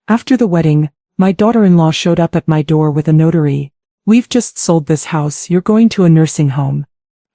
After the wedding, my daughter-in-law showed up at my door with a notary. "We've just sold this house, you're going to a nursing home."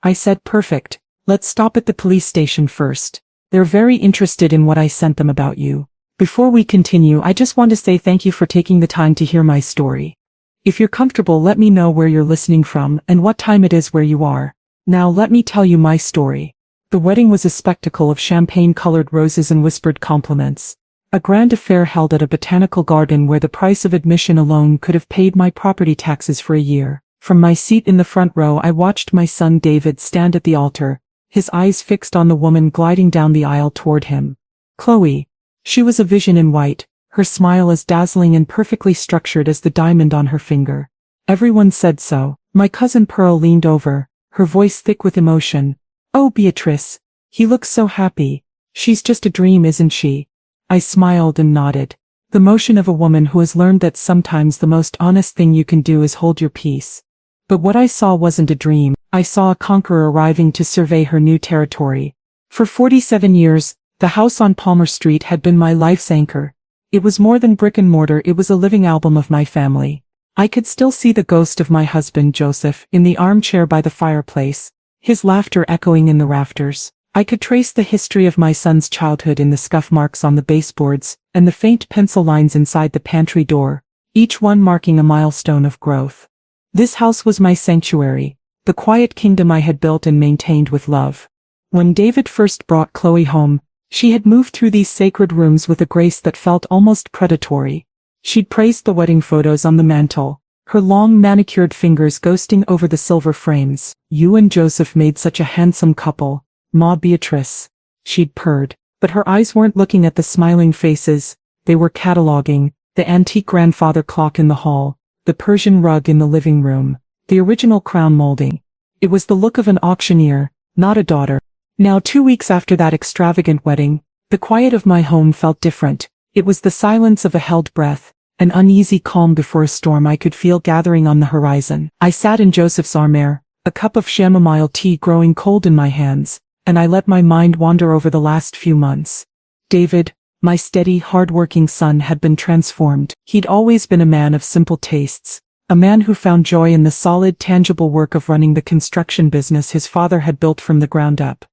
I said, "Perfect. Let's stop at the police station first. They're very interested in what I sent them about you." Before we continue, I just want to say thank you for taking the time to hear my story. If you're comfortable, let me know where you're listening from and what time it is where you are. Now let me tell you my story. The wedding was a spectacle of champagne-colored roses and whispered compliments. A grand affair held at a botanical garden where the price of admission alone could have paid my property taxes for a year. From my seat in the front row, I watched my son David stand at the altar, his eyes fixed on the woman gliding down the aisle toward him. Chloe. She was a vision in white, her smile as dazzling and perfectly structured as the diamond on her finger. Everyone said so. My cousin Pearl leaned over, her voice thick with emotion. "Oh, Beatrice. He looks so happy. She's just a dream, isn't she?" I smiled and nodded. The motion of a woman who has learned that sometimes the most honest thing you can do is hold your peace. But what I saw wasn't a dream. I saw a conqueror arriving to survey her new territory. For 47 years, the house on Palmer Street had been my life's anchor. It was more than brick and mortar, it was a living album of my family. I could still see the ghost of my husband Joseph in the armchair by the fireplace, his laughter echoing in the rafters. I could trace the history of my son's childhood in the scuff marks on the baseboards and the faint pencil lines inside the pantry door, each one marking a milestone of growth. This house was my sanctuary, the quiet kingdom I had built and maintained with love. When David first brought Chloe home, she had moved through these sacred rooms with a grace that felt almost predatory. She'd praised the wedding photos on the mantel, her long manicured fingers ghosting over the silver frames. "You and Joseph made such a handsome couple, Ma Beatrice," she'd purred. But her eyes weren't looking at the smiling faces, they were cataloging the antique grandfather clock in the hall, the Persian rug in the living room, the original crown molding. It was the look of an auctioneer, not a daughter. Now 2 weeks after that extravagant wedding, the quiet of my home felt different. It was the silence of a held breath, an uneasy calm before a storm I could feel gathering on the horizon. I sat in Joseph's armchair, a cup of chamomile tea growing cold in my hands, and I let my mind wander over the last few months. David, my steady, hard-working son, had been transformed. He'd always been a man of simple tastes, a man who found joy in the solid, tangible work of running the construction business his father had built from the ground up.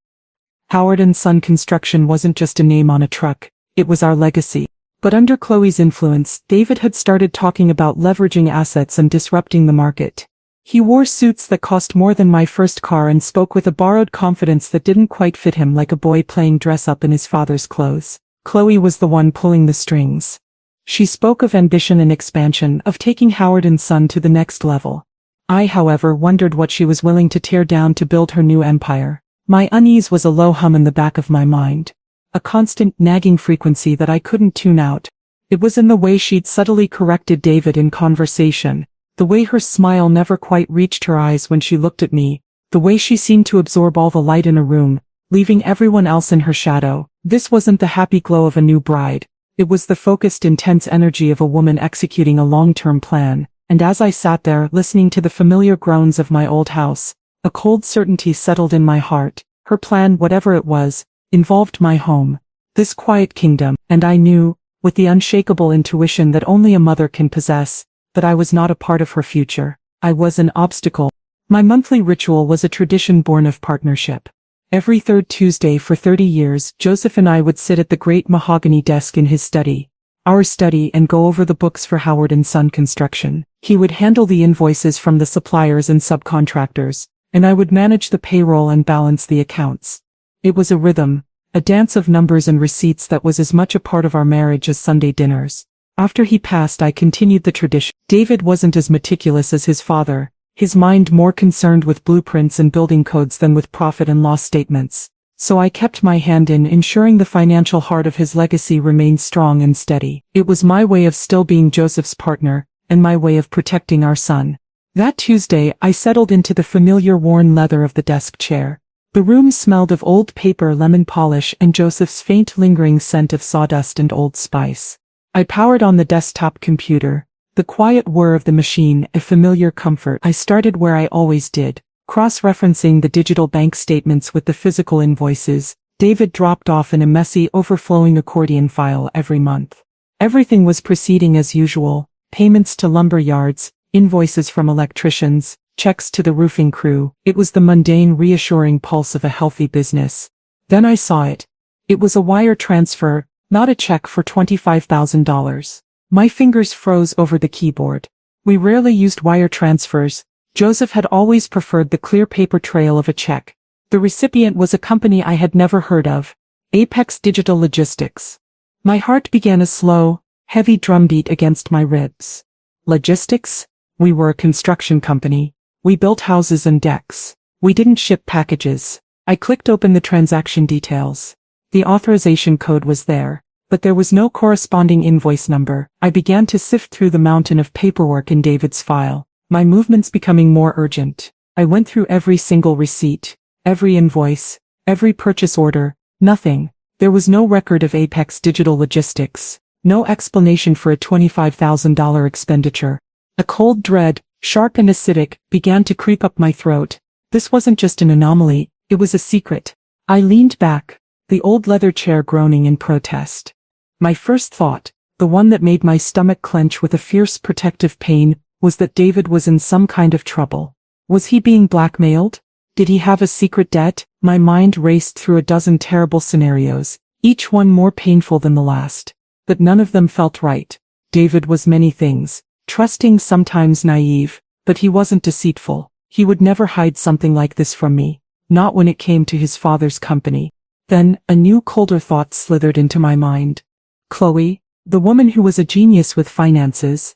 Howard & Son Construction wasn't just a name on a truck, it was our legacy. But under Chloe's influence, David had started talking about leveraging assets and disrupting the market. He wore suits that cost more than my first car and spoke with a borrowed confidence that didn't quite fit him, like a boy playing dress-up in his father's clothes. Chloe was the one pulling the strings. She spoke of ambition and expansion, of taking Howard & Son to the next level. I, however, wondered what she was willing to tear down to build her new empire. My unease was a low hum in the back of my mind, a constant nagging frequency that I couldn't tune out. It was in the way she'd subtly corrected David in conversation, the way her smile never quite reached her eyes when she looked at me, the way she seemed to absorb all the light in a room, leaving everyone else in her shadow. This wasn't the happy glow of a new bride, it was the focused, intense energy of a woman executing a long-term plan. And as I sat there, listening to the familiar groans of my old house, a cold certainty settled in my heart. Her plan, whatever it was, involved my home, this quiet kingdom, and I knew, with the unshakable intuition that only a mother can possess, that I was not a part of her future. I was an obstacle. My monthly ritual was a tradition born of partnership. Every third Tuesday for 30 years, Joseph and I would sit at the great mahogany desk in his study, our study, and go over the books for Howard & Son Construction. He would handle the invoices from the suppliers and subcontractors, and I would manage the payroll and balance the accounts. It was a rhythm, a dance of numbers and receipts that was as much a part of our marriage as Sunday dinners. After he passed, I continued the tradition. David wasn't as meticulous as his father, his mind more concerned with blueprints and building codes than with profit and loss statements. So I kept my hand in, ensuring the financial heart of his legacy remained strong and steady. It was my way of still being Joseph's partner, and my way of protecting our son. That Tuesday, I settled into the familiar worn leather of the desk chair. The room smelled of old paper, lemon polish, and Joseph's faint lingering scent of sawdust and Old Spice. I powered on the desktop computer, the quiet whir of the machine, a familiar comfort. I started where I always did, cross-referencing the digital bank statements with the physical invoices. David dropped off in a messy, overflowing accordion file every month. Everything was proceeding as usual: payments to lumber yards, invoices from electricians, checks to the roofing crew. It was the mundane, reassuring pulse of a healthy business. Then I saw it. It was a wire transfer, not a check for $25,000. My fingers froze over the keyboard. We rarely used wire transfers. Joseph had always preferred the clear paper trail of a check. The recipient was a company I had never heard of: Apex Digital Logistics. My heart began a slow, heavy drumbeat against my ribs. Logistics? We were a construction company. We built houses and decks. We didn't ship packages. I clicked open the transaction details. The authorization code was there, but there was no corresponding invoice number. I began to sift through the mountain of paperwork in David's file, my movements becoming more urgent. I went through every single receipt, every invoice, every purchase order. Nothing. There was no record of Apex Digital Logistics, no explanation for a $25,000 expenditure. A cold dread, sharp and acidic, began to creep up my throat. This wasn't just an anomaly, it was a secret. I leaned back, the old leather chair groaning in protest. My first thought, the one that made my stomach clench with a fierce protective pain, was that David was in some kind of trouble. Was he being blackmailed? Did he have a secret debt? My mind raced through a dozen terrible scenarios, each one more painful than the last. But none of them felt right. David was many things: trusting, sometimes naive, but he wasn't deceitful. He would never hide something like this from me, not when it came to his father's company. Then, a new, colder thought slithered into my mind. Chloe, the woman who was a genius with finances,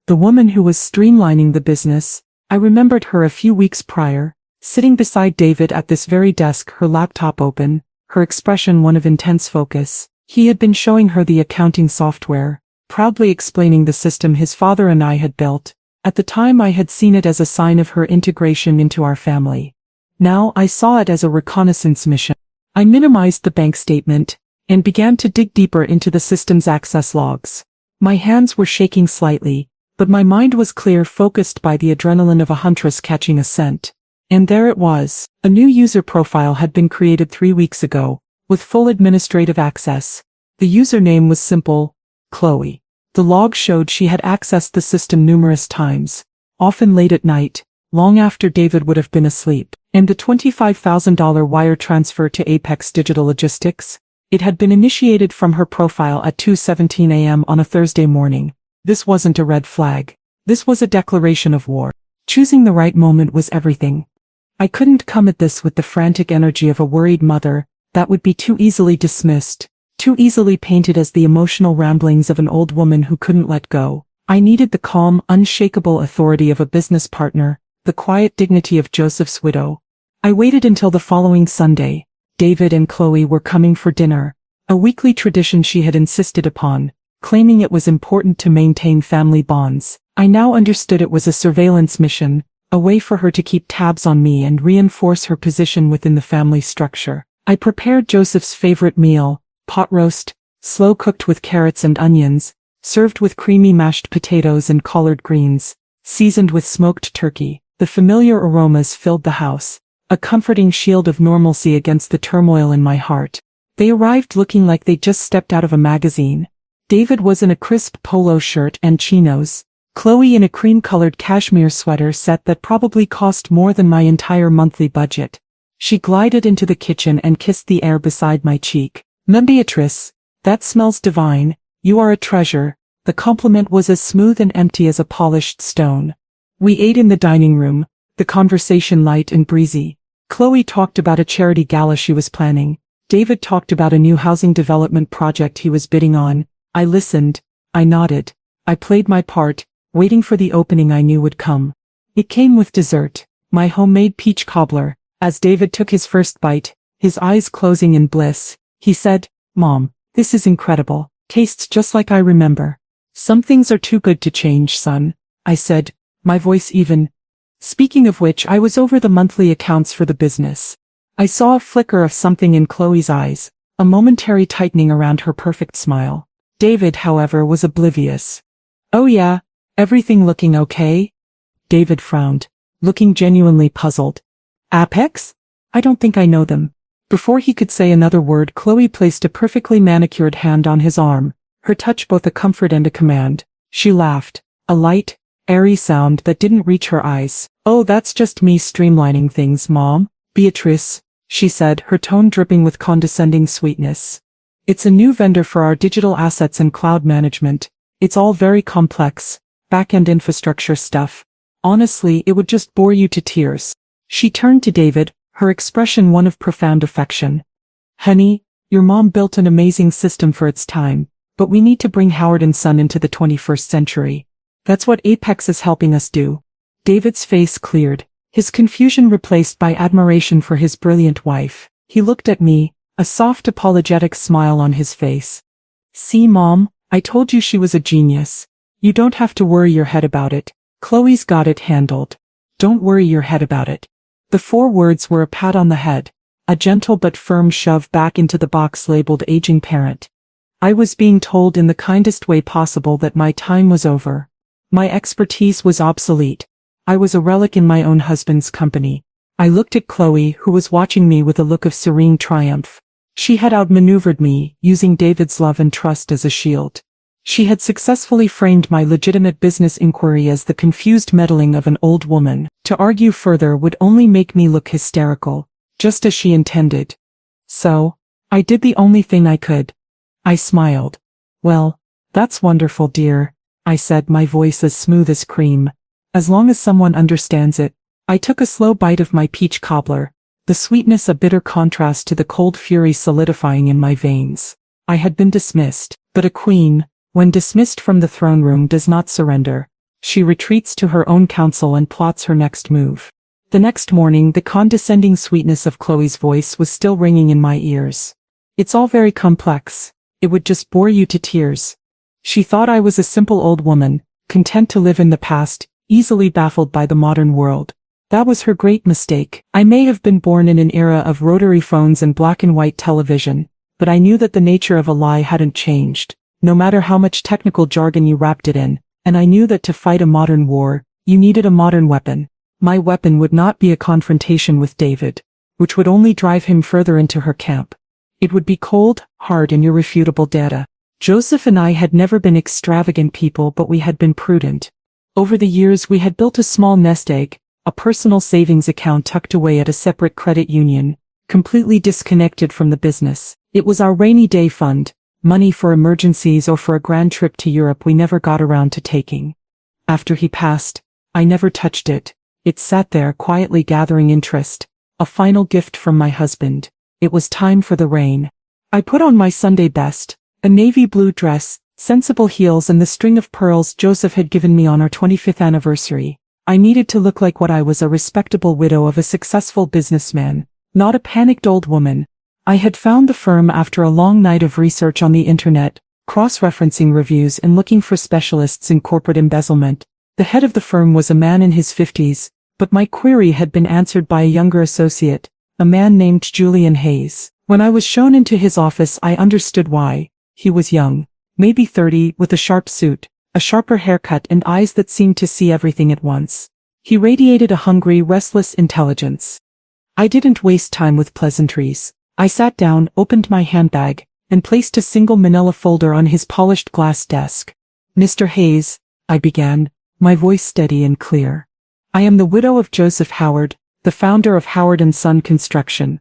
the woman who was streamlining the business. I remembered her a few weeks prior, sitting beside David at this very desk, her laptop open, her expression one of intense focus. He had been showing her the accounting software, proudly explaining the system his father and I had built. At the time I had seen it as a sign of her integration into our family. Now I saw it as a reconnaissance mission. I minimized the bank statement and began to dig deeper into the system's access logs. My hands were shaking slightly, but my mind was clear, focused by the adrenaline of a huntress catching a scent. And there it was. A new user profile had been created 3 weeks ago, with full administrative access. The username was simple: Chloe. The log showed she had accessed the system numerous times, often late at night, long after David would have been asleep. And the $25,000 wire transfer to Apex Digital Logistics? It had been initiated from her profile at 2:17 a.m. on a Thursday morning. This wasn't a red flag. This was a declaration of war. Choosing the right moment was everything. I couldn't come at this with the frantic energy of a worried mother. That would be too easily dismissed, too easily painted as the emotional ramblings of an old woman who couldn't let go. I needed the calm, unshakable authority of a business partner, the quiet dignity of Joseph's widow. I waited until the following Sunday. David and Chloe were coming for dinner, a weekly tradition she had insisted upon, claiming it was important to maintain family bonds. I now understood it was a surveillance mission, a way for her to keep tabs on me and reinforce her position within the family structure. I prepared Joseph's favorite meal, pot roast, slow cooked with carrots and onions, served with creamy mashed potatoes and collard greens, seasoned with smoked turkey. The familiar aromas filled the house, a comforting shield of normalcy against the turmoil in my heart. They arrived looking like they'd just stepped out of a magazine. David was in a crisp polo shirt and chinos, Chloe in a cream-colored cashmere sweater set that probably cost more than my entire monthly budget. She glided into the kitchen and kissed the air beside my cheek. "Beatrice, that smells divine. You are a treasure." The compliment was as smooth and empty as a polished stone. We ate in the dining room, the conversation light and breezy. Chloe talked about a charity gala she was planning. David talked about a new housing development project he was bidding on. I listened. I nodded. I played my part, waiting for the opening I knew would come. It came with dessert, my homemade peach cobbler. As David took his first bite, his eyes closing in bliss, he said, "Mom, this is incredible. Tastes just like I remember." "Some things are too good to change, son," I said, my voice even. Speaking of which, I was over the monthly accounts for the business. I saw a flicker of something in Chloe's eyes, a momentary tightening around her perfect smile. David, however, was oblivious. "Oh yeah, everything looking okay?" David frowned, looking genuinely puzzled. "Apex? I don't think I know them." Before he could say another word, Chloe placed a perfectly manicured hand on his arm, her touch both a comfort and a command. She laughed, a light, airy sound that didn't reach her eyes. "Oh, that's just me streamlining things, Mom. Beatrice," she said, her tone dripping with condescending sweetness. "It's a new vendor for our digital assets and cloud management. It's all very complex, back-end infrastructure stuff. Honestly, it would just bore you to tears." She turned to David, her expression one of profound affection. "Honey, your mom built an amazing system for its time, but we need to bring Howard and Son into the 21st century. That's what Apex is helping us do." David's face cleared, his confusion replaced by admiration for his brilliant wife. He looked at me, a soft apologetic smile on his face. "See, Mom, I told you she was a genius. You don't have to worry your head about it. Chloe's got it handled. Don't worry your head about it." The 4 words were a pat on the head, a gentle but firm shove back into the box labeled aging parent. I was being told in the kindest way possible that my time was over. My expertise was obsolete. I was a relic in my own husband's company. I looked at Chloe, who was watching me with a look of serene triumph. She had outmaneuvered me, using David's love and trust as a shield. She had successfully framed my legitimate business inquiry as the confused meddling of an old woman. To argue further would only make me look hysterical, just as she intended. So, I did the only thing I could. I smiled. "Well, that's wonderful, dear," I said, my voice as smooth as cream. "As long as someone understands it." I took a slow bite of my peach cobbler, the sweetness a bitter contrast to the cold fury solidifying in my veins. I had been dismissed, but a queen, when dismissed from the throne room, does not surrender. She retreats to her own counsel and plots her next move. The next morning, the condescending sweetness of Chloe's voice was still ringing in my ears. "It's all very complex. It would just bore you to tears." She thought I was a simple old woman, content to live in the past, easily baffled by the modern world. That was her great mistake. I may have been born in an era of rotary phones and black and white television, but I knew that the nature of a lie hadn't changed, no matter how much technical jargon you wrapped it in, and I knew that to fight a modern war, you needed a modern weapon. My weapon would not be a confrontation with David, which would only drive him further into her camp. It would be cold, hard, and irrefutable data. Joseph and I had never been extravagant people, but we had been prudent. Over the years we had built a small nest egg, a personal savings account tucked away at a separate credit union, completely disconnected from the business. It was our rainy day fund, money for emergencies or for a grand trip to Europe we never got around to taking. After he passed, I never touched it. It sat there quietly gathering interest, a final gift from my husband. It was time for the rain. I put on my Sunday best, a navy blue dress, sensible heels, and the string of pearls Joseph had given me on our 25th anniversary. I needed to look like what I was, a respectable widow of a successful businessman, not a panicked old woman. I had found the firm after a long night of research on the internet, cross-referencing reviews and looking for specialists in corporate embezzlement. The head of the firm was a man in his 50s, but my query had been answered by a younger associate, a man named Julian Hayes. When I was shown into his office, I understood why. He was young, maybe 30, with a sharp suit, a sharper haircut, and eyes that seemed to see everything at once. He radiated a hungry, restless intelligence. I didn't waste time with pleasantries. I sat down, opened my handbag, and placed a single manila folder on his polished glass desk. "Mr. Hayes," I began, my voice steady and clear. "I am the widow of Joseph Howard, the founder of Howard and Son Construction.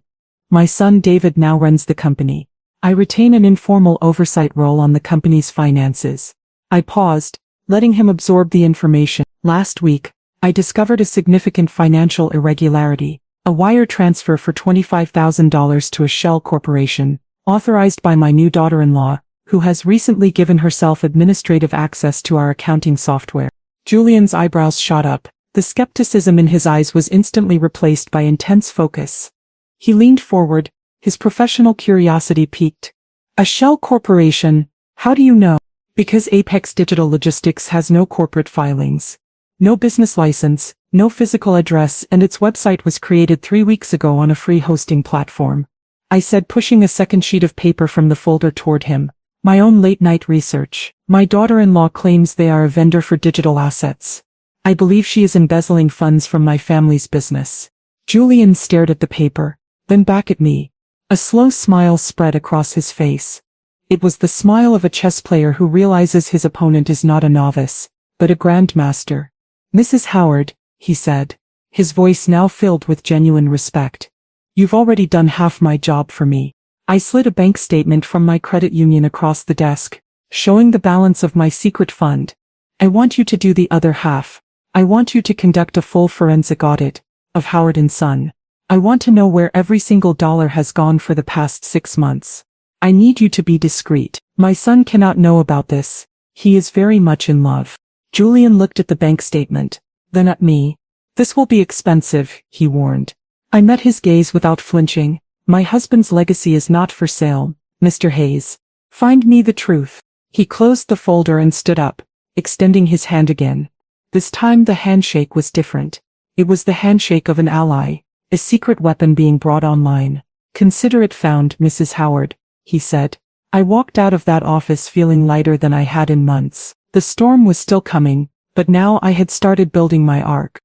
My son David now runs the company. I retain an informal oversight role on the company's finances." I paused, letting him absorb the information. "Last week, I discovered a significant financial irregularity, a wire transfer for $25,000 to a shell corporation, authorized by my new daughter-in-law, who has recently given herself administrative access to our accounting software." Julian's eyebrows shot up. The skepticism in his eyes was instantly replaced by intense focus. He leaned forward, his professional curiosity piqued. "A shell corporation? How do you know?" "Because Apex Digital Logistics has no corporate filings, no business license, no physical address, and its website was created 3 weeks ago on a free hosting platform," I said, pushing a second sheet of paper from the folder toward him. "My own late-night research. My daughter-in-law claims they are a vendor for digital assets. I believe she is embezzling funds from my family's business." Julian stared at the paper, then back at me. A slow smile spread across his face. It was the smile of a chess player who realizes his opponent is not a novice, but a grandmaster. "Mrs. Howard," he said, his voice now filled with genuine respect. "You've already done half my job for me." I slid a bank statement from my credit union across the desk, showing the balance of my secret fund. "I want you to do the other half. I want you to conduct a full forensic audit of Howard & Son. I want to know where every single dollar has gone for the past 6 months. I need you to be discreet. My son cannot know about this. He is very much in love." Julian looked at the bank statement, then at me. "This will be expensive," he warned. I met his gaze without flinching. "My husband's legacy is not for sale, Mr. Hayes. Find me the truth." He closed the folder and stood up, extending his hand again. This time the handshake was different. It was the handshake of an ally, a secret weapon being brought online. "Consider it found, Mrs. Howard," he said. I walked out of that office feeling lighter than I had in months. The storm was still coming, but now I had started building my ark.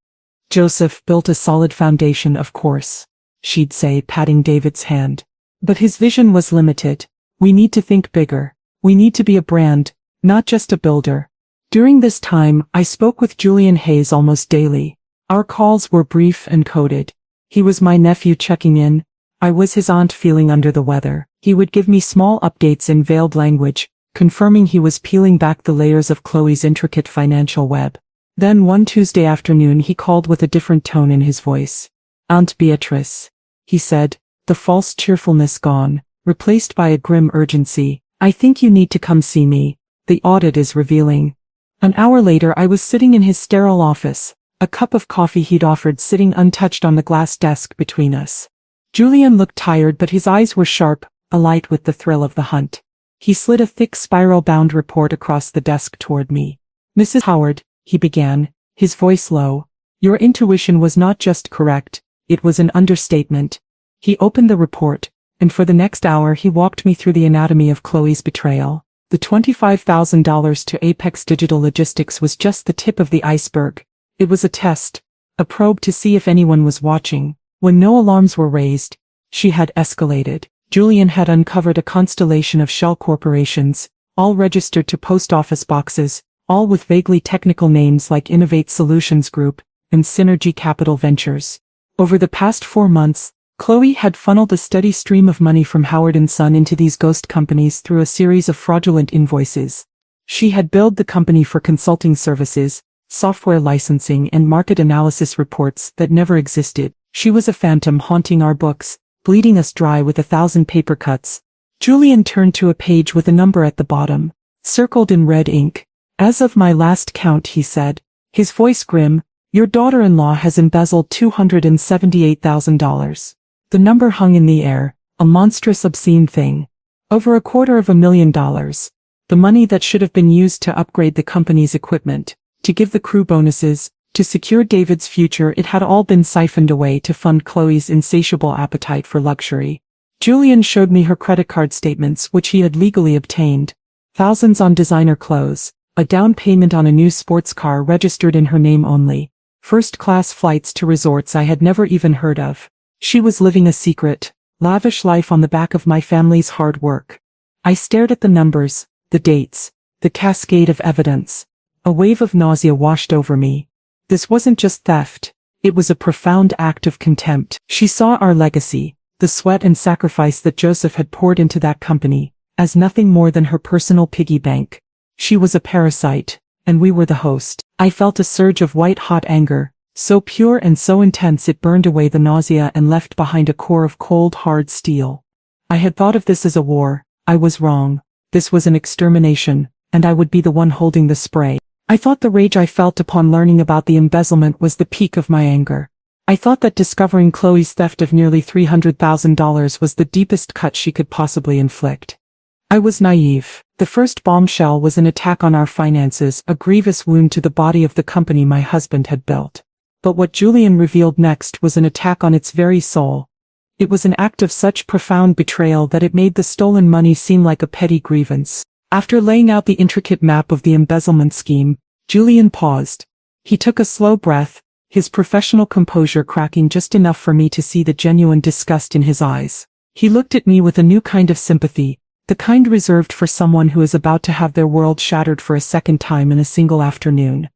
"Joseph built a solid foundation, of course," she'd say, patting David's hand. "But his vision was limited. We need to think bigger. We need to be a brand, not just a builder." During this time, I spoke with Julian Hayes almost daily. Our calls were brief and coded. He was my nephew checking in. I was his aunt feeling under the weather. He would give me small updates in veiled language, confirming he was peeling back the layers of Chloe's intricate financial web. Then one Tuesday afternoon he called with a different tone in his voice. "Aunt Beatrice," he said, the false cheerfulness gone, replaced by a grim urgency. "I think you need to come see me. The audit is revealing." An hour later I was sitting in his sterile office, a cup of coffee he'd offered sitting untouched on the glass desk between us. Julian looked tired, but his eyes were sharp, alight with the thrill of the hunt. He slid a thick spiral-bound report across the desk toward me. "Mrs. Howard," he began, his voice low, "your intuition was not just correct, it was an understatement." He opened the report, and for the next hour he walked me through the anatomy of Chloe's betrayal. The $25,000 to Apex Digital Logistics was just the tip of the iceberg. It was a test, a probe to see if anyone was watching. When no alarms were raised, she had escalated. Julian had uncovered a constellation of shell corporations, all registered to post office boxes, all with vaguely technical names like Innovate Solutions Group and Synergy Capital Ventures. Over the past 4 months, Chloe had funneled a steady stream of money from Howard & Son into these ghost companies through a series of fraudulent invoices. She had billed the company for consulting services, software licensing, and market analysis reports that never existed. She was a phantom haunting our books, bleeding us dry with 1,000 paper cuts. Julian turned to a page with a number at the bottom, circled in red ink. "As of my last count," he said, his voice grim, "your daughter-in-law has embezzled $278,000. The number hung in the air, a monstrous obscene thing. Over $250,000. The money that should have been used to upgrade the company's equipment, to give the crew bonuses, to secure David's future, it had all been siphoned away to fund Chloe's insatiable appetite for luxury." Julian showed me her credit card statements, which he had legally obtained. Thousands on designer clothes, a down payment on a new sports car registered in her name only, first-class flights to resorts I had never even heard of. She was living a secret, lavish life on the back of my family's hard work. I stared at the numbers, the dates, the cascade of evidence. A wave of nausea washed over me. This wasn't just theft, it was a profound act of contempt. She saw our legacy, the sweat and sacrifice that Joseph had poured into that company, as nothing more than her personal piggy bank. She was a parasite, and we were the host. I felt a surge of white-hot anger, so pure and so intense it burned away the nausea and left behind a core of cold, hard steel. I had thought of this as a war. I was wrong. This was an extermination, and I would be the one holding the spray. I thought the rage I felt upon learning about the embezzlement was the peak of my anger. I thought that discovering Chloe's theft of nearly $300,000 was the deepest cut she could possibly inflict. I was naive. The first bombshell was an attack on our finances, a grievous wound to the body of the company my husband had built. But what Julian revealed next was an attack on its very soul. It was an act of such profound betrayal that it made the stolen money seem like a petty grievance. After laying out the intricate map of the embezzlement scheme, Julian paused. He took a slow breath, his professional composure cracking just enough for me to see the genuine disgust in his eyes. He looked at me with a new kind of sympathy, The kind reserved for someone who is about to have their world shattered for a second time in a single afternoon.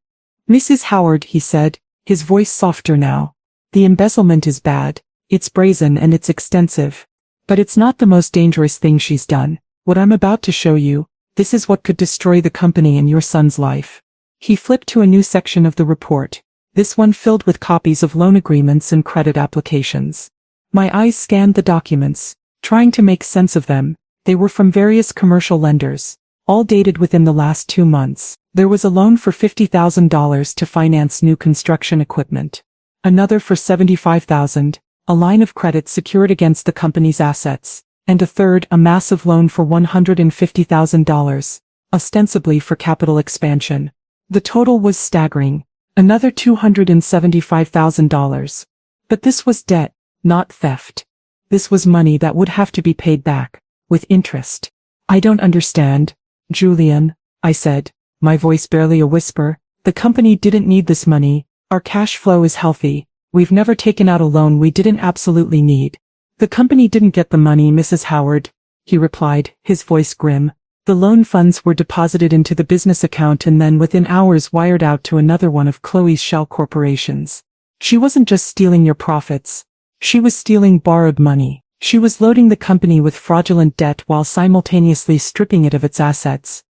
"Mrs. Howard," he said, his voice softer now. "The embezzlement is bad, it's brazen and it's extensive. But it's not the most dangerous thing she's done. What I'm about to show you, this is what could destroy the company and your son's life." He flipped to a new section of the report, this one filled with copies of loan agreements and credit applications. My eyes scanned the documents, trying to make sense of them. They were from various commercial lenders, all dated within the last 2 months. There was a loan for $50,000 to finance new construction equipment. Another for $75,000, a line of credit secured against the company's assets. And a third, a massive loan for $150,000, ostensibly for capital expansion. The total was staggering. Another $275,000. But this was debt, not theft. This was money that would have to be paid back, with interest. "I don't understand, Julian," I said, my voice barely a whisper. "The company didn't need this money. Our cash flow is healthy. We've never taken out a loan we didn't absolutely need." "The company didn't get the money, Mrs. Howard," he replied, his voice grim. "The loan funds were deposited into the business account and then within hours wired out to another one of Chloe's shell corporations. She wasn't just stealing your profits. She was stealing borrowed money. She was loading the company with fraudulent debt while simultaneously stripping it of its assets."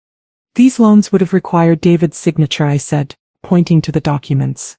"These loans would have required David's signature," I said, pointing to the documents.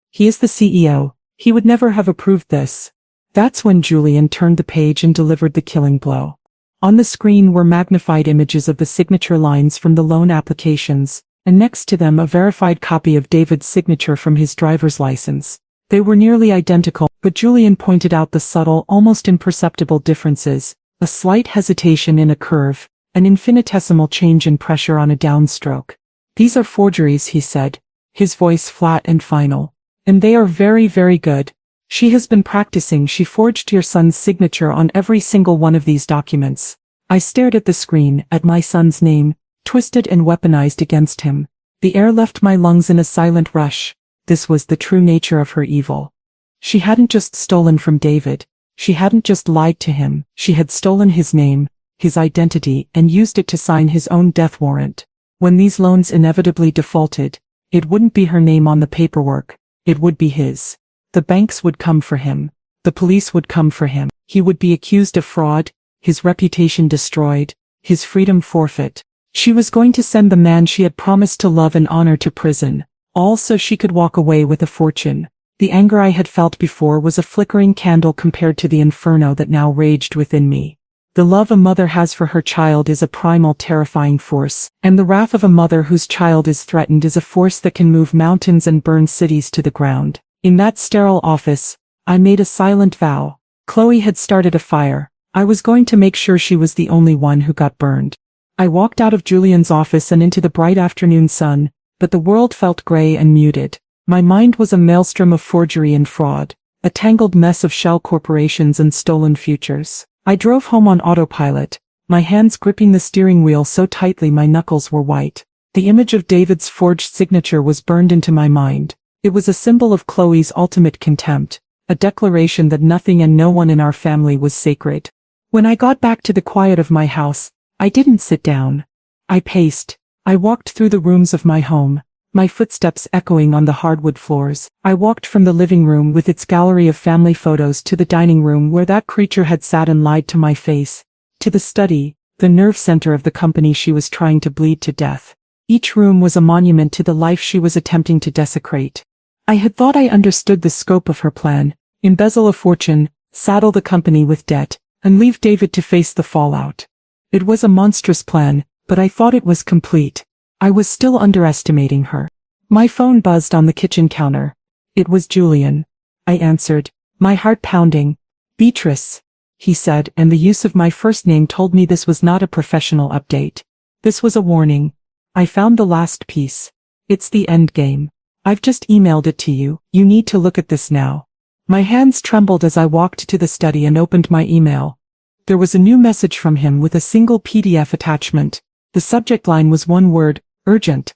"He is the CEO. He would never have approved this." That's when Julian turned the page and delivered the killing blow. On the screen were magnified images of the signature lines from the loan applications, and next to them a verified copy of David's signature from his driver's license. They were nearly identical, but Julian pointed out the subtle, almost imperceptible differences, a slight hesitation in a curve, an infinitesimal change in pressure on a downstroke. "These are forgeries," he said, his voice flat and final. "And they are very, very good. She has been practicing. She forged your son's signature on every single one of these documents." I stared at the screen, at my son's name, twisted and weaponized against him. The air left my lungs in a silent rush. This was the true nature of her evil. She hadn't just stolen from David. She hadn't just lied to him. She had stolen his name, his identity, and used it to sign his own death warrant. When these loans inevitably defaulted, it wouldn't be her name on the paperwork. It would be his. The banks would come for him. The police would come for him. He would be accused of fraud, his reputation destroyed, his freedom forfeit. She was going to send the man she had promised to love and honor to prison, all so she could walk away with a fortune. The anger I had felt before was a flickering candle compared to the inferno that now raged within me. The love a mother has for her child is a primal, terrifying force, and the wrath of a mother whose child is threatened is a force that can move mountains and burn cities to the ground. In that sterile office, I made a silent vow. Chloe had started a fire. I was going to make sure she was the only one who got burned. I walked out of Julian's office and into the bright afternoon sun, but the world felt gray and muted. My mind was a maelstrom of forgery and fraud, a tangled mess of shell corporations and stolen futures. I drove home on autopilot, my hands gripping the steering wheel so tightly my knuckles were white. The image of David's forged signature was burned into my mind. It was a symbol of Chloe's ultimate contempt, a declaration that nothing and no one in our family was sacred. When I got back to the quiet of my house, I didn't sit down. I paced. I walked through the rooms of my home, my footsteps echoing on the hardwood floors. I walked from the living room with its gallery of family photos to the dining room where that creature had sat and lied to my face, to the study, the nerve center of the company she was trying to bleed to death. Each room was a monument to the life she was attempting to desecrate. I had thought I understood the scope of her plan: embezzle a fortune, saddle the company with debt, and leave David to face the fallout. It was a monstrous plan, but I thought it was complete. I was still underestimating her. My phone buzzed on the kitchen counter. It was Julian. I answered, my heart pounding. "Beatrice," he said, and the use of my first name told me this was not a professional update. This was a warning. I found the last piece. It's the end game. I've just emailed it to you. You need to look at this now. My hands trembled as I walked to the study and opened my email. There was a new message from him with a single PDF attachment. The subject line was one word: urgent.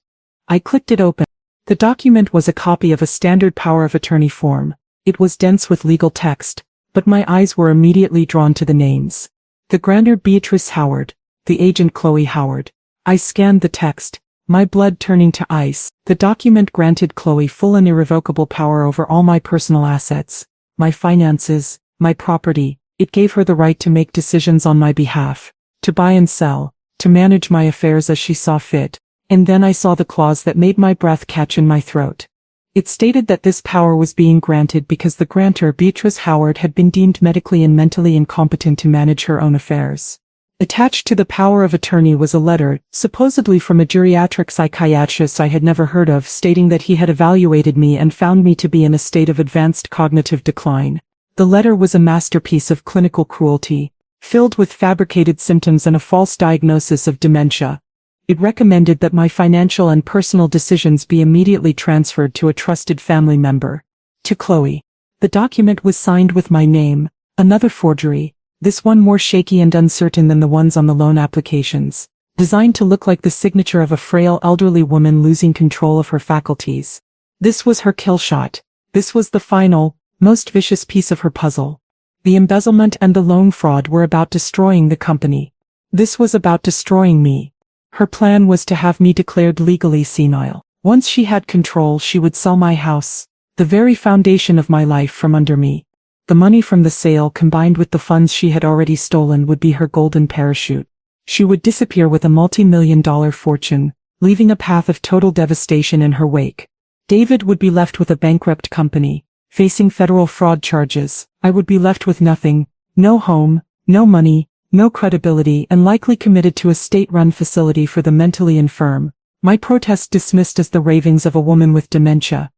I clicked it open. The document was a copy of a standard power of attorney form. It was dense with legal text, but my eyes were immediately drawn to the names. The grantor Beatrice Howard, the agent Chloe Howard. I scanned the text, my blood turning to ice. The document granted Chloe full and irrevocable power over all my personal assets, my finances, my property. It gave her the right to make decisions on my behalf, to buy and sell, to manage my affairs as she saw fit. And then I saw the clause that made my breath catch in my throat. It stated that this power was being granted because the grantor, Beatrice Howard, had been deemed medically and mentally incompetent to manage her own affairs. Attached to the power of attorney was a letter, supposedly from a geriatric psychiatrist I had never heard of, stating that he had evaluated me and found me to be in a state of advanced cognitive decline. The letter was a masterpiece of clinical cruelty, filled with fabricated symptoms and a false diagnosis of dementia. It recommended that my financial and personal decisions be immediately transferred to a trusted family member. To Chloe. The document was signed with my name, another forgery, this one more shaky and uncertain than the ones on the loan applications, designed to look like the signature of a frail elderly woman losing control of her faculties. This was her kill shot. This was the final, most vicious piece of her puzzle. The embezzlement and the loan fraud were about destroying the company. This was about destroying me. Her plan was to have me declared legally senile. Once she had control, she would sell my house, the very foundation of my life, from under me. The money from the sale, combined with the funds she had already stolen, would be her golden parachute. She would disappear with a multi-million-dollar fortune, leaving a path of total devastation in her wake. David would be left with a bankrupt company, facing federal fraud charges. I would be left with nothing, no home, no money, no credibility, and likely committed to a state-run facility for the mentally infirm. My protest dismissed as the ravings of a woman with dementia.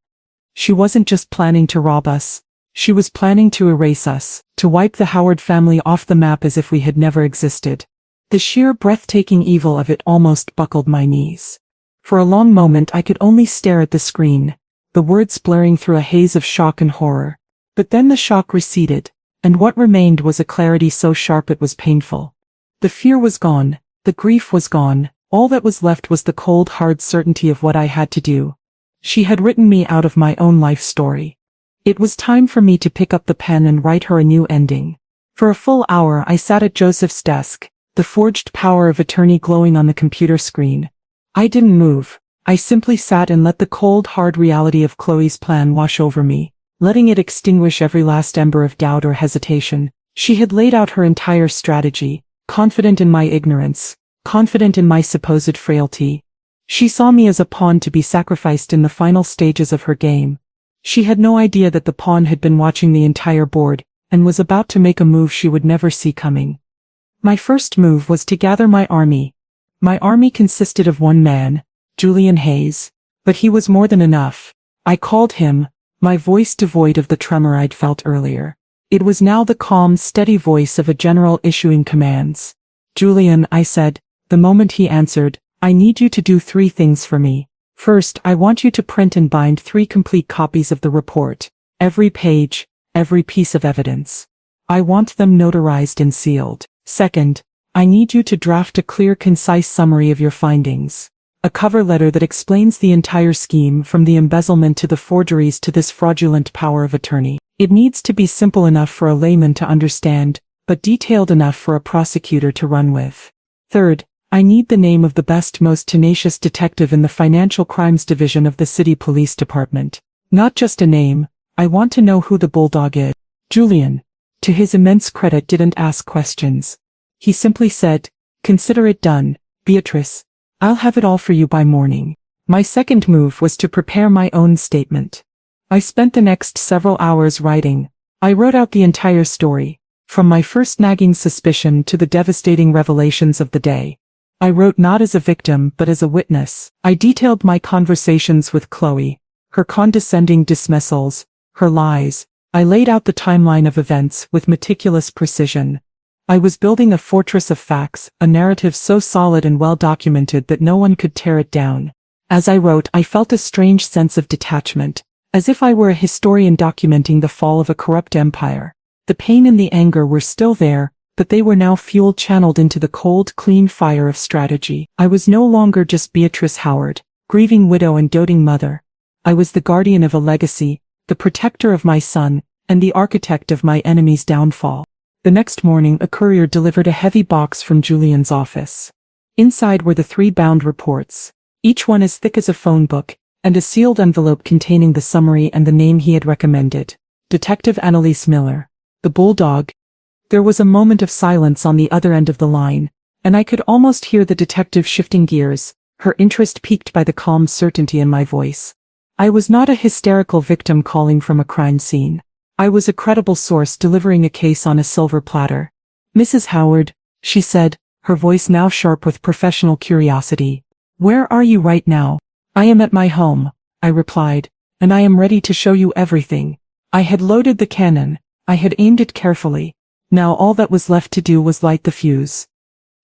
She wasn't just planning to rob us. She was planning to erase us, to wipe the Howard family off the map as if we had never existed. The sheer breathtaking evil of it almost buckled my knees. For a long moment I could only stare at the screen, the words blurring through a haze of shock and horror. But then the shock receded, and what remained was a clarity so sharp it was painful. The fear was gone, the grief was gone, all that was left was the cold, hard certainty of what I had to do. She had written me out of my own life story. It was time for me to pick up the pen and write her a new ending. For a full hour I sat at Joseph's desk, the forged power of attorney glowing on the computer screen. I didn't move. I simply sat and let the cold, hard reality of Chloe's plan wash over me, letting it extinguish every last ember of doubt or hesitation. She had laid out her entire strategy, confident in my ignorance, confident in my supposed frailty. She saw me as a pawn to be sacrificed in the final stages of her game. She had no idea that the pawn had been watching the entire board, and was about to make a move she would never see coming. My first move was to gather my army. My army consisted of one man, Julian Hayes, but he was more than enough. I called him, my voice devoid of the tremor I'd felt earlier. It was now the calm, steady voice of a general issuing commands. "Julian," I said, the moment he answered, "I need you to do 3 things for me. First, I want you to print and bind 3 complete copies of the report. Every page, every piece of evidence. I want them notarized and sealed. Second, I need you to draft a clear, concise summary of your findings. A cover letter that explains the entire scheme, from the embezzlement to the forgeries to this fraudulent power of attorney. It needs to be simple enough for a layman to understand, but detailed enough for a prosecutor to run with. Third, I need the name of the best, most tenacious detective in the Financial Crimes Division of the City Police Department. Not just a name, I want to know who the bulldog is." Julian, to his immense credit, didn't ask questions. He simply said, "Consider it done, Beatrice. I'll have it all for you by morning." My second move was to prepare my own statement. I spent the next several hours writing. I wrote out the entire story, from my first nagging suspicion to the devastating revelations of the day. I wrote not as a victim but as a witness. I detailed my conversations with Chloe, her condescending dismissals, her lies. I laid out the timeline of events with meticulous precision. I was building a fortress of facts, a narrative so solid and well documented that no one could tear it down. As I wrote, I felt a strange sense of detachment, as if I were a historian documenting the fall of a corrupt empire. The pain and the anger were still there, but they were now fuel channeled into the cold, clean fire of strategy. I was no longer just Beatrice Howard, grieving widow and doting mother. I was the guardian of a legacy, the protector of my son, and the architect of my enemy's downfall. The next morning a courier delivered a heavy box from Julian's office. Inside were the 3 bound reports, each one as thick as a phone book, and a sealed envelope containing the summary and the name he had recommended. Detective Annalise Miller. The bulldog. There was a moment of silence on the other end of the line, and I could almost hear the detective shifting gears, her interest piqued by the calm certainty in my voice. I was not a hysterical victim calling from a crime scene. I was a credible source delivering a case on a silver platter. Mrs. Howard, she said, her voice now sharp with professional curiosity. Where are you right now? I am at my home, I replied, and I am ready to show you everything. I had loaded the cannon, I had aimed it carefully. Now all that was left to do was light the fuse.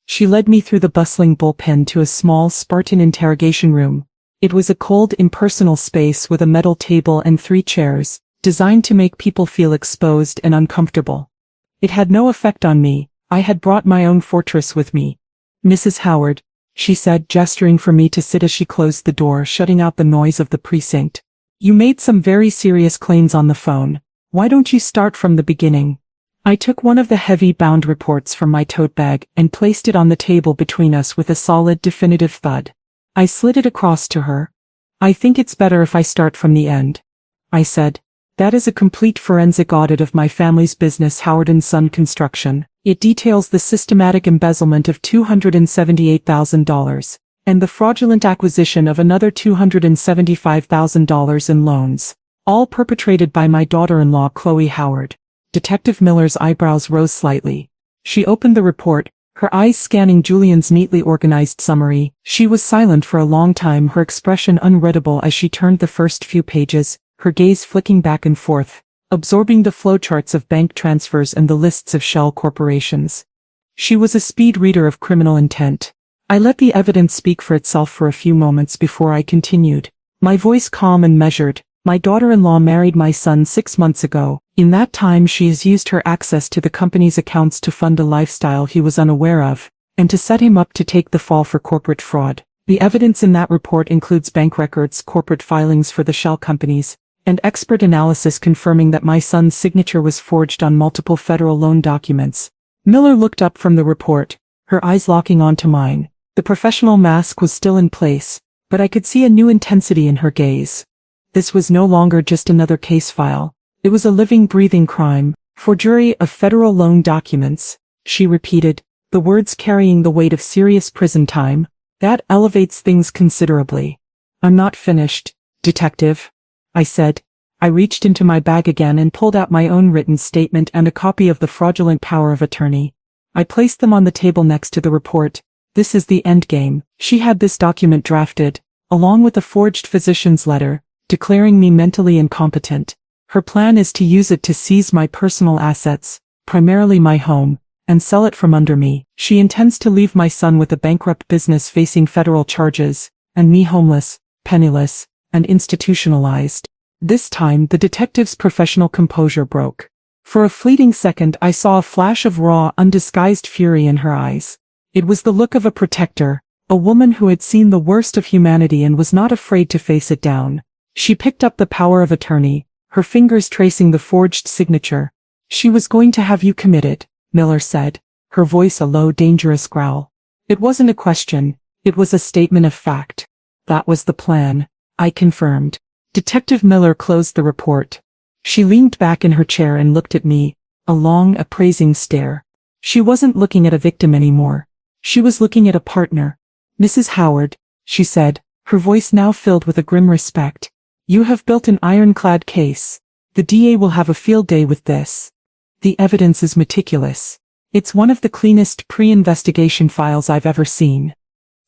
She led me through the bustling bullpen to a small Spartan interrogation room. It was a cold, impersonal space with a metal table and 3 chairs, designed to make people feel exposed and uncomfortable. It had no effect on me. I had brought my own fortress with me. Mrs. Howard, she said, gesturing for me to sit as she closed the door, shutting out the noise of the precinct. You made some very serious claims on the phone. Why don't you start from the beginning? I took one of the heavy bound reports from my tote bag and placed it on the table between us with a solid, definitive thud. I slid it across to her. I think it's better if I start from the end, I said. That is a complete forensic audit of my family's business, Howard & Son Construction. It details the systematic embezzlement of $278,000 and the fraudulent acquisition of another $275,000 in loans, all perpetrated by my daughter-in-law, Chloe Howard. Detective Miller's eyebrows rose slightly. She opened the report, her eyes scanning Julian's neatly organized summary. She was silent for a long time, her expression unreadable as she turned the first few pages, her gaze flicking back and forth, absorbing the flowcharts of bank transfers and the lists of shell corporations. She was a speed reader of criminal intent. I let the evidence speak for itself for a few moments before I continued, my voice calm and measured. My daughter-in-law married my son 6 months ago. In that time she has used her access to the company's accounts to fund a lifestyle he was unaware of, and to set him up to take the fall for corporate fraud. The evidence in that report includes bank records, corporate filings for the shell companies, and expert analysis confirming that my son's signature was forged on multiple federal loan documents. Miller looked up from the report, her eyes locking onto mine. The professional mask was still in place, but I could see a new intensity in her gaze. This was no longer just another case file. It was a living, breathing crime. Forgery of federal loan documents, she repeated, the words carrying the weight of serious prison time. That elevates things considerably. I'm not finished, detective, I said. I reached into my bag again and pulled out my own written statement and a copy of the fraudulent power of attorney. I placed them on the table next to the report. This is the endgame. She had this document drafted, along with a forged physician's letter, declaring me mentally incompetent. Her plan is to use it to seize my personal assets, primarily my home, and sell it from under me. She intends to leave my son with a bankrupt business facing federal charges, and me homeless, penniless, and institutionalized. This time the detective's professional composure broke. For a fleeting second I saw a flash of raw, undisguised fury in her eyes. It was the look of a protector, a woman who had seen the worst of humanity and was not afraid to face it down. She picked up the power of attorney, her fingers tracing the forged signature. She was going to have you committed, Miller said, her voice a low, dangerous growl. It wasn't a question, it was a statement of fact. That was the plan, I confirmed. Detective Miller closed the report. She leaned back in her chair and looked at me, a long, appraising stare. She wasn't looking at a victim anymore. She was looking at a partner. Mrs. Howard, she said, her voice now filled with a grim respect. You have built an ironclad case. The DA will have a field day with this. The evidence is meticulous. It's one of the cleanest pre-investigation files I've ever seen.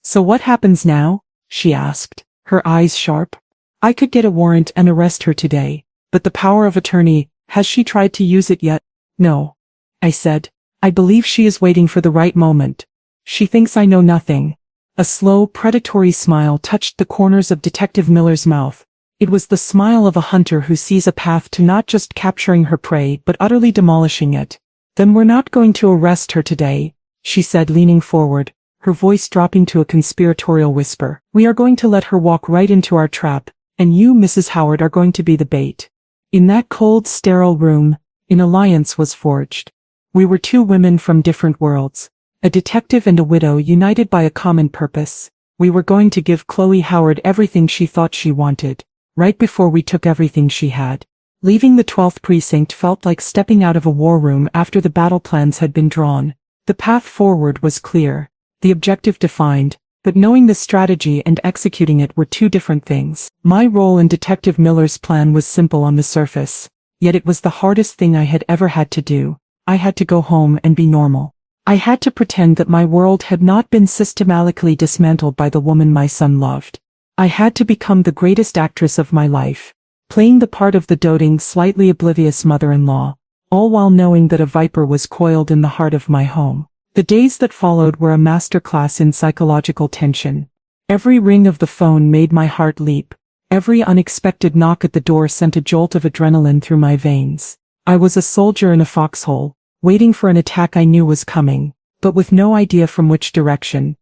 So what happens now? She asked, her eyes sharp. I could get a warrant and arrest her today, but the power of attorney, has she tried to use it yet? No, I said. I believe she is waiting for the right moment. She thinks I know nothing. A slow, predatory smile touched the corners of Detective Miller's mouth. It was the smile of a hunter who sees a path to not just capturing her prey but utterly demolishing it. Then we're not going to arrest her today, she said, leaning forward, her voice dropping to a conspiratorial whisper. We are going to let her walk right into our trap, and you, Mrs. Howard, are going to be the bait. In that cold, sterile room, an alliance was forged. We were two women from different worlds. A detective and a widow united by a common purpose. We were going to give Chloe Howard everything she thought she wanted, right before we took everything she had. Leaving the 12th precinct felt like stepping out of a war room after the battle plans had been drawn. The path forward was clear, the objective defined, but knowing the strategy and executing it were two different things. My role in Detective Miller's plan was simple on the surface, yet it was the hardest thing I had ever had to do. I had to go home and be normal. I had to pretend that my world had not been systematically dismantled by the woman my son loved. I had to become the greatest actress of my life, playing the part of the doting, slightly oblivious mother-in-law, all while knowing that a viper was coiled in the heart of my home. The days that followed were a masterclass in psychological tension. Every ring of the phone made my heart leap. Every unexpected knock at the door sent a jolt of adrenaline through my veins. I was a soldier in a foxhole, waiting for an attack I knew was coming, but with no idea from which direction.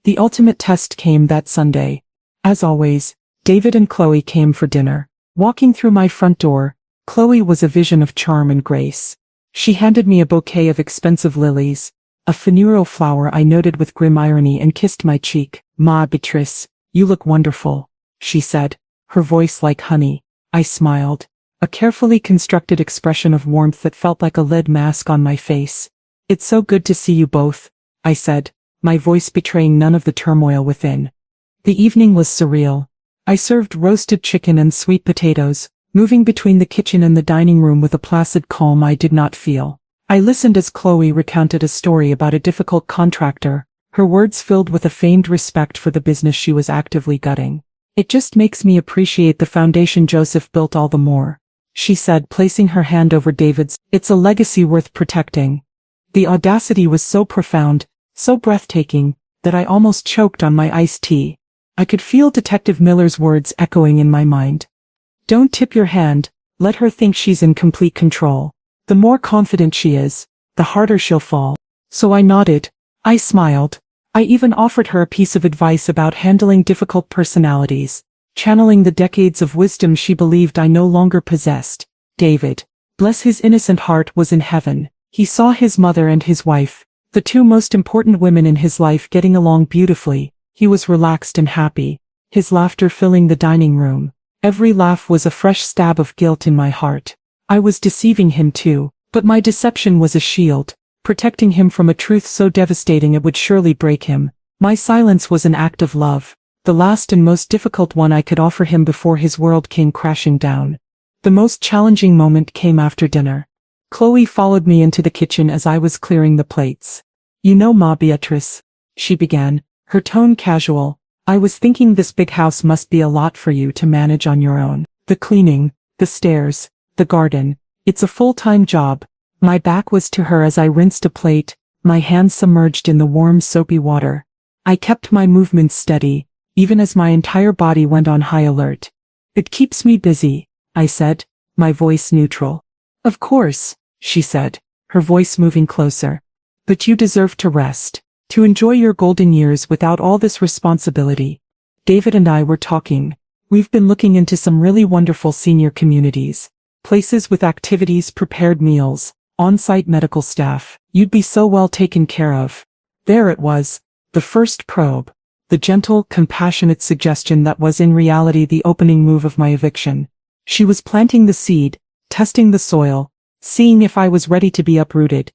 The ultimate test came that Sunday. As always, David and Chloe came for dinner. Walking through my front door, Chloe was a vision of charm and grace. She handed me a bouquet of expensive lilies, a funereal flower I noted with grim irony, and kissed my cheek. "Ma Beatrice, you look wonderful," she said, her voice like honey. I smiled, a carefully constructed expression of warmth that felt like a lead mask on my face. "It's so good to see you both," I said, my voice betraying none of the turmoil within. The evening was surreal. I served roasted chicken and sweet potatoes, moving between the kitchen and the dining room with a placid calm I did not feel. I listened as Chloe recounted a story about a difficult contractor, her words filled with a feigned respect for the business she was actively gutting. "It just makes me appreciate the foundation Joseph built all the more," she said, placing her hand over David's. "It's a legacy worth protecting." The audacity was so profound, so breathtaking, that I almost choked on my iced tea. I could feel Detective Miller's words echoing in my mind. "Don't tip your hand, let her think she's in complete control. The more confident she is, the harder she'll fall." So I nodded. I smiled. I even offered her a piece of advice about handling difficult personalities, channeling the decades of wisdom she believed I no longer possessed. David, bless his innocent heart, was in heaven. He saw his mother and his wife, the two most important women in his life, getting along beautifully. He was relaxed and happy, his laughter filling the dining room. Every laugh was a fresh stab of guilt in my heart. I was deceiving him too, but my deception was a shield, protecting him from a truth so devastating it would surely break him. My silence was an act of love, the last and most difficult one I could offer him before his world came crashing down. The most challenging moment came after dinner. Chloe followed me into the kitchen as I was clearing the plates. "You know, Ma Beatrice," she began, her tone casual, "I was thinking this big house must be a lot for you to manage on your own. The cleaning, the stairs, the garden, it's a full-time job." My back was to her as I rinsed a plate, my hands submerged in the warm soapy water. I kept my movements steady, even as my entire body went on high alert. "It keeps me busy," I said, my voice neutral. "Of course," she said, her voice moving closer. "But you deserve to rest, to enjoy your golden years without all this responsibility." David and I were talking. We've been looking into some really wonderful senior communities, places with activities, prepared meals, on-site medical staff. "You'd be so well taken care of." There it was, the first probe, the gentle, compassionate suggestion that was in reality the opening move of my eviction. She was planting the seed, testing the soil, seeing if I was ready to be uprooted.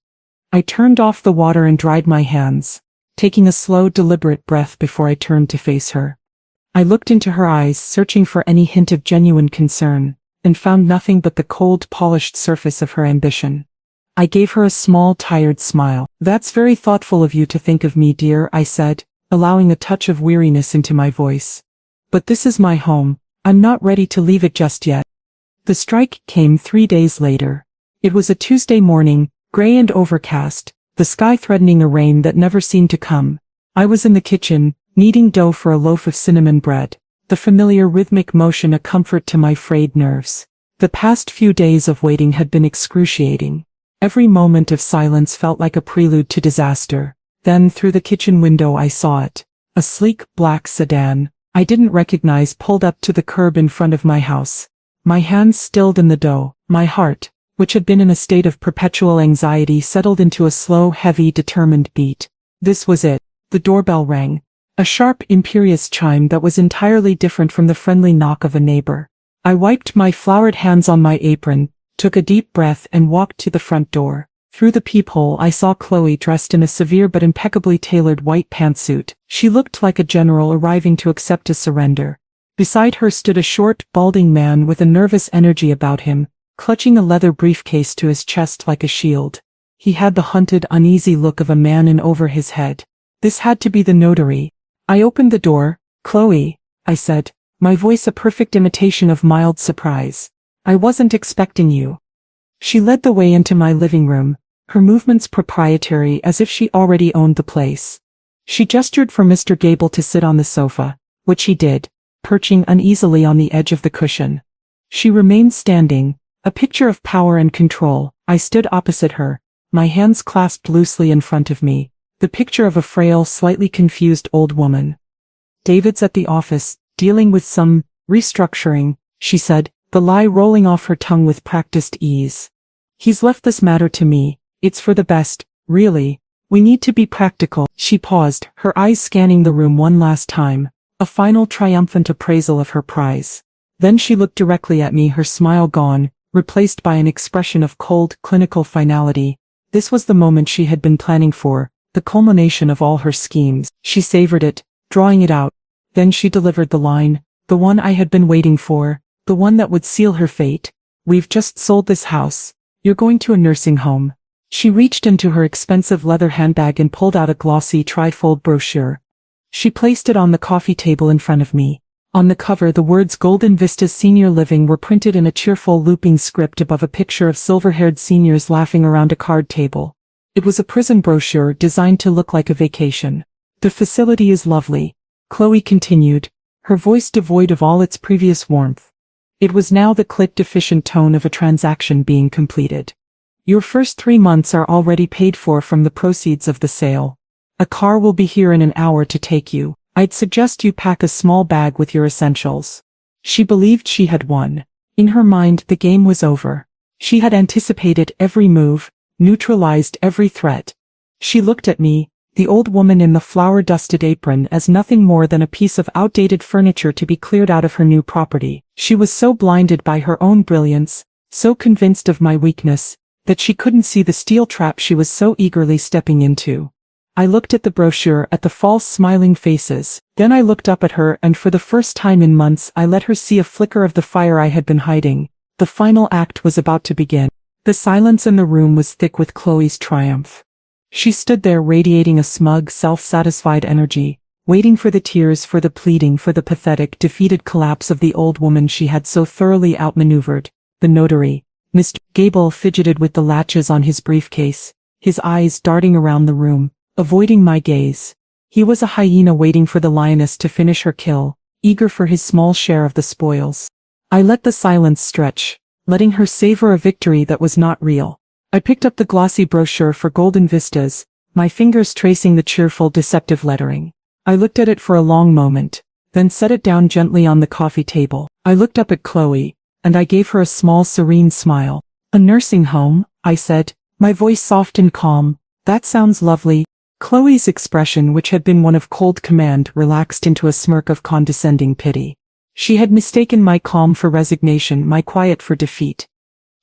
I turned off the water and dried my hands, taking a slow, deliberate breath before I turned to face her. I looked into her eyes, searching for any hint of genuine concern, and found nothing but the cold, polished surface of her ambition. I gave her a small, tired smile. "That's very thoughtful of you to think of me, dear," I said, allowing a touch of weariness into my voice. "But this is my home. I'm not ready to leave it just yet." The strike came 3 days later. It was a Tuesday morning, gray and overcast, the sky threatening a rain that never seemed to come. I was in the kitchen, kneading dough for a loaf of cinnamon bread, the familiar rhythmic motion a comfort to my frayed nerves. The past few days of waiting had been excruciating. Every moment of silence felt like a prelude to disaster. Then through the kitchen window I saw it. A sleek, black sedan I didn't recognize pulled up to the curb in front of my house. My hands stilled in the dough, my heart, which had been in a state of perpetual anxiety, settled into a slow, heavy, determined beat. This was it. The doorbell rang. A sharp, imperious chime that was entirely different from the friendly knock of a neighbor. I wiped my floured hands on my apron, took a deep breath and walked to the front door. Through the peephole I saw Chloe dressed in a severe but impeccably tailored white pantsuit. She looked like a general arriving to accept a surrender. Beside her stood a short, balding man with a nervous energy about him, clutching a leather briefcase to his chest like a shield. He had the hunted, uneasy look of a man in over his head. This had to be the notary. I opened the door. "Chloe," I said, my voice a perfect imitation of mild surprise. "I wasn't expecting you." She led the way into my living room, her movements proprietary as if she already owned the place. She gestured for Mr. Gable to sit on the sofa, which he did, perching uneasily on the edge of the cushion. She remained standing, a picture of power and control. I stood opposite her, my hands clasped loosely in front of me, the picture of a frail, slightly confused old woman. "David's at the office, dealing with some restructuring," she said, the lie rolling off her tongue with practiced ease. "He's left this matter to me. It's for the best, really. We need to be practical." She paused, her eyes scanning the room one last time, a final triumphant appraisal of her prize. Then she looked directly at me, her smile gone, replaced by an expression of cold, clinical finality. This was the moment she had been planning for, the culmination of all her schemes. She savored it, drawing it out. Then she delivered the line, the one I had been waiting for, the one that would seal her fate. "We've just sold this house. You're going to a nursing home." She reached into her expensive leather handbag and pulled out a glossy trifold brochure. She placed it on the coffee table in front of me. On the cover the words Golden Vistas Senior Living were printed in a cheerful looping script above a picture of silver-haired seniors laughing around a card table. It was a prison brochure designed to look like a vacation. "The facility is lovely," Chloe continued, her voice devoid of all its previous warmth. It was now the click-efficient tone of a transaction being completed. "Your first 3 months are already paid for from the proceeds of the sale. A car will be here in an hour to take you. I'd suggest you pack a small bag with your essentials." She believed she had won. In her mind the game was over. She had anticipated every move, neutralized every threat. She looked at me, the old woman in the flour-dusted apron, as nothing more than a piece of outdated furniture to be cleared out of her new property. She was so blinded by her own brilliance, so convinced of my weakness, that she couldn't see the steel trap she was so eagerly stepping into. I looked at the brochure, at the false smiling faces, then I looked up at her, and for the first time in months I let her see a flicker of the fire I had been hiding. The final act was about to begin. The silence in the room was thick with Chloe's triumph. She stood there radiating a smug, self-satisfied energy, waiting for the tears, for the pleading, for the pathetic, defeated collapse of the old woman she had so thoroughly outmaneuvered. The notary, Mr. Gable, fidgeted with the latches on his briefcase, his eyes darting around the room, avoiding my gaze. He was a hyena waiting for the lioness to finish her kill, eager for his small share of the spoils. I let the silence stretch, letting her savor a victory that was not real. I picked up the glossy brochure for Golden Vistas, my fingers tracing the cheerful, deceptive lettering. I looked at it for a long moment, then set it down gently on the coffee table. I looked up at Chloe, and I gave her a small, serene smile. "A nursing home," I said, my voice soft and calm. "That sounds lovely." Chloe's expression, which had been one of cold command, relaxed into a smirk of condescending pity. She had mistaken my calm for resignation, my quiet for defeat.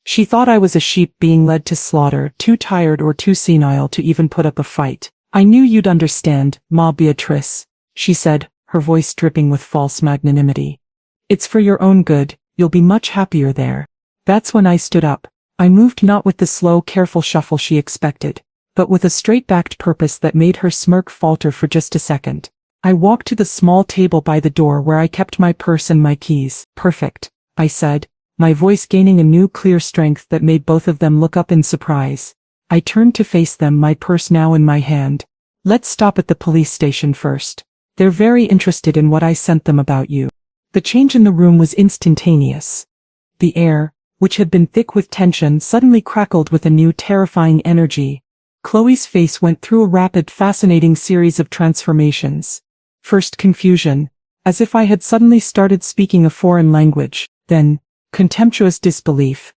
She thought I was a sheep being led to slaughter, too tired or too senile to even put up a fight. "I knew you'd understand, Ma Beatrice," she said, her voice dripping with false magnanimity. "It's for your own good, you'll be much happier there." That's when I stood up. I moved not with the slow, careful shuffle she expected, but with a straight-backed purpose that made her smirk falter for just a second. I walked to the small table by the door where I kept my purse and my keys. "Perfect," I said, my voice gaining a new clear strength that made both of them look up in surprise. I turned to face them, my purse now in my hand. "Let's stop at the police station first. They're very interested in what I sent them about you." The change in the room was instantaneous. The air, which had been thick with tension, suddenly crackled with a new terrifying energy. Chloe's face went through a rapid, fascinating series of transformations. First confusion, as if I had suddenly started speaking a foreign language, then contemptuous disbelief.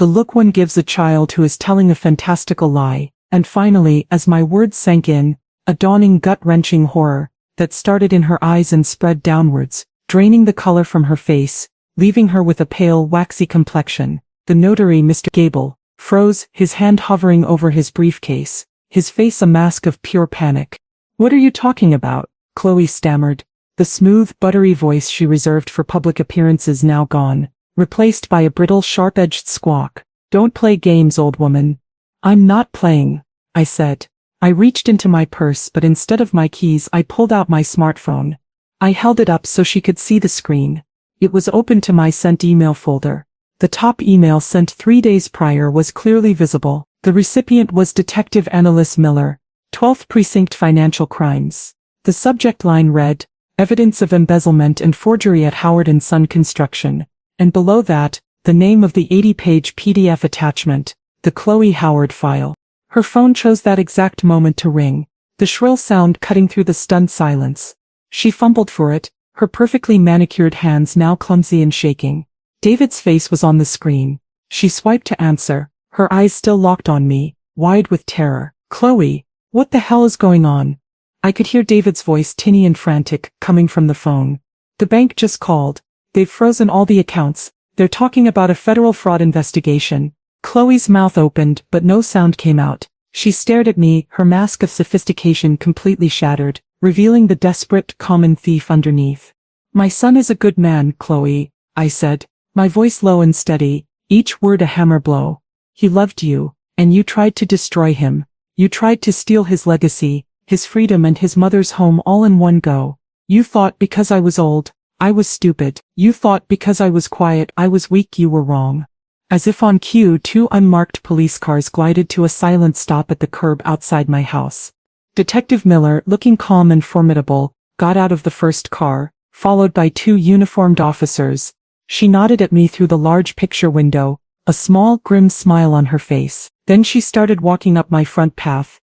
the look one gives a child who is telling a fantastical lie, and finally, as my words sank in, a dawning gut-wrenching horror that started in her eyes and spread downwards, draining the color from her face, leaving her with a pale, waxy complexion. The notary, Mr. Gable, froze, his hand hovering over his briefcase, his face a mask of pure panic. "What are you talking about?" Chloe stammered, the smooth, buttery voice she reserved for public appearances now gone, replaced by a brittle, sharp-edged squawk. "Don't play games, old woman." "I'm not playing," I said. I reached into my purse, but instead of my keys I pulled out my smartphone. I held it up so she could see the screen. It was open to my sent email folder. The top email sent 3 days prior was clearly visible. The recipient was Detective Annalise Miller, 12th Precinct Financial Crimes. The subject line read, "Evidence of embezzlement and forgery at Howard & Son Construction," and below that, the name of the 80-page PDF attachment, the Chloe Howard file. Her phone chose that exact moment to ring, the shrill sound cutting through the stunned silence. She fumbled for it, her perfectly manicured hands now clumsy and shaking. David's face was on the screen. She swiped to answer, her eyes still locked on me, wide with terror. "Chloe, what the hell is going on?" I could hear David's voice, tinny and frantic, coming from the phone. "The bank just called. They've frozen all the accounts. They're talking about a federal fraud investigation." Chloe's mouth opened, but no sound came out. She stared at me, her mask of sophistication completely shattered, revealing the desperate, common thief underneath. "My son is a good man, Chloe," I said, my voice low and steady, each word a hammer blow. "He loved you, and you tried to destroy him. You tried to steal his legacy, his freedom and his mother's home all in one go. You thought because I was old, I was stupid. You thought because I was quiet, I was weak. You were wrong." As if on cue, 2 unmarked police cars glided to a silent stop at the curb outside my house. Detective Miller, looking calm and formidable, got out of the first car, followed by 2 uniformed officers. She nodded at me through the large picture window, a small, grim smile on her face. Then she started walking up my front path.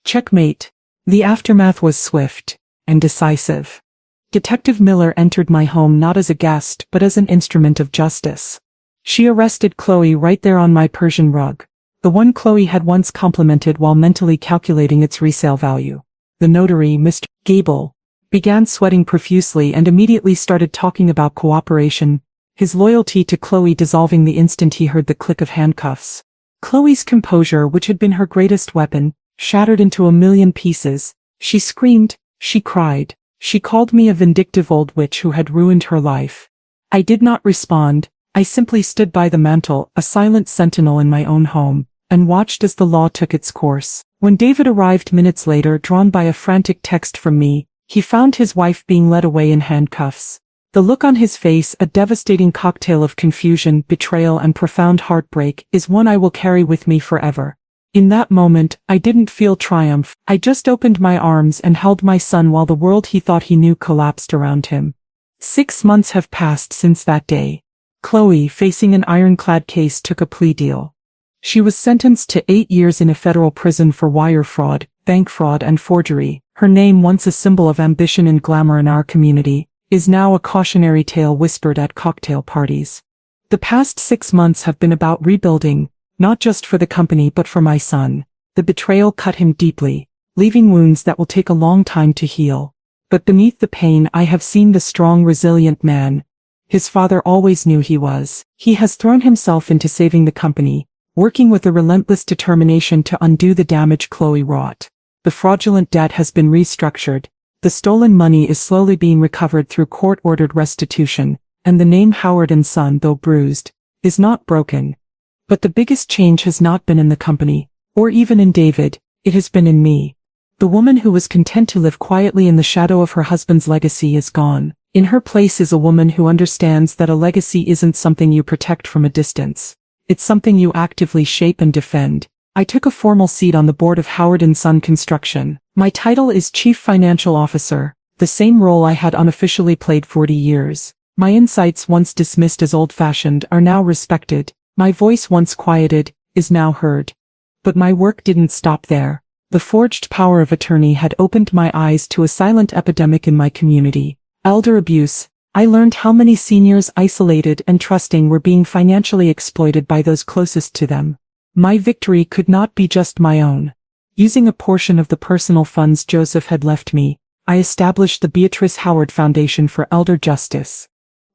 Checkmate. The aftermath was swift and decisive. Detective Miller entered my home not as a guest but as an instrument of justice. She arrested Chloe right there on my Persian rug, the one Chloe had once complimented while mentally calculating its resale value. The notary, Mr. Gable, began sweating profusely and immediately started talking about cooperation, his loyalty to Chloe dissolving the instant he heard the click of handcuffs. Chloe's composure, which had been her greatest weapon, shattered into a million pieces. She screamed, she cried, she called me a vindictive old witch who had ruined her life. I did not respond. I simply stood by the mantel, a silent sentinel in my own home, and watched as the law took its course. When David arrived minutes later, drawn by a frantic text from me, he found his wife being led away in handcuffs. The look on his face, a devastating cocktail of confusion, betrayal and profound heartbreak, is one I will carry with me forever. In that moment, I didn't feel triumph. I just opened my arms and held my son while the world he thought he knew collapsed around him. 6 months have passed since that day. Chloe, facing an ironclad case, took a plea deal. She was sentenced to 8 years in a federal prison for wire fraud, bank fraud and forgery. Her name, once a symbol of ambition and glamour in our community, is now a cautionary tale whispered at cocktail parties. The past 6 months have been about rebuilding, not just for the company but for my son. The betrayal cut him deeply, leaving wounds that will take a long time to heal. But beneath the pain I have seen the strong, resilient man his father always knew he was. He has thrown himself into saving the company, working with a relentless determination to undo the damage Chloe wrought. The fraudulent debt has been restructured, the stolen money is slowly being recovered through court-ordered restitution, and the name Howard & Son, though bruised, is not broken. But the biggest change has not been in the company, or even in David, it has been in me. The woman who was content to live quietly in the shadow of her husband's legacy is gone. In her place is a woman who understands that a legacy isn't something you protect from a distance. It's something you actively shape and defend. I took a formal seat on the board of Howard & Son Construction. My title is Chief Financial Officer, the same role I had unofficially played 40 years. My insights, once dismissed as old-fashioned, are now respected. My voice, once quieted, is now heard. But my work didn't stop there. The forged power of attorney had opened my eyes to a silent epidemic in my community. Elder abuse. I learned how many seniors, isolated and trusting, were being financially exploited by those closest to them. My victory could not be just my own. Using a portion of the personal funds Joseph had left me, I established the Beatrice Howard Foundation for Elder Justice.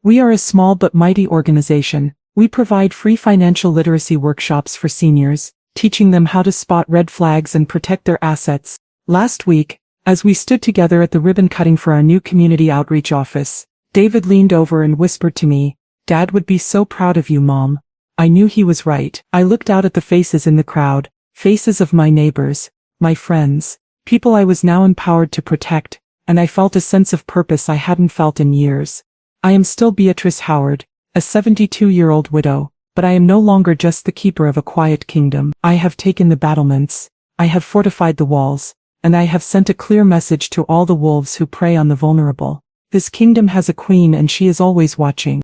We are a small but mighty organization. We provide free financial literacy workshops for seniors, teaching them how to spot red flags and protect their assets. Last week, as we stood together at the ribbon cutting for our new community outreach office, David leaned over and whispered to me, "Dad would be so proud of you, Mom." I knew he was right. I looked out at the faces in the crowd, faces of my neighbors, my friends, people I was now empowered to protect, and I felt a sense of purpose I hadn't felt in years. I am still Beatrice Howard, a 72-year-old widow, but I am no longer just the keeper of a quiet kingdom. I have taken the battlements, I have fortified the walls, and I have sent a clear message to all the wolves who prey on the vulnerable. This kingdom has a queen and she is always watching.